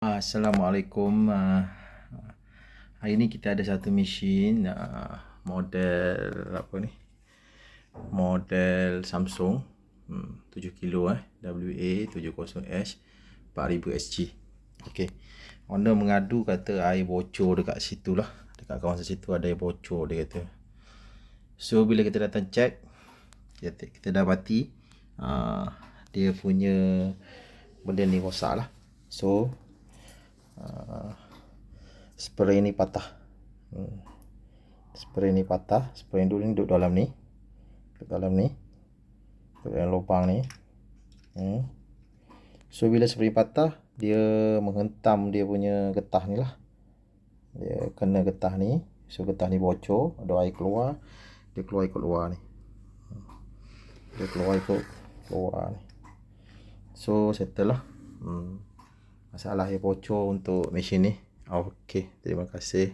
Assalamualaikum. Hari ni kita ada satu mesin model apa ni? Model Samsung 7 kilo WA70H 4000 SG. Okey. Owner mengadu kata air bocor dekat situ lah. Dekat kawasan situ ada air bocor dia kata. So bila kita datang check, kita dapati dia punya benda ni rosak lah. So spray ni patah. Spray ni patah. Spray dulu ni duduk dalam ni. Duduk dalam lubang ni. So bila spray patah, dia menghentam dia punya getah ni lah. Dia kena getah ni. So getah ni bocor, ada air keluar. Dia keluar ikut luar ni. Dia keluar ikut luar ni. So settle lah masalah air bocor untuk mesin ni. Okey, terima kasih.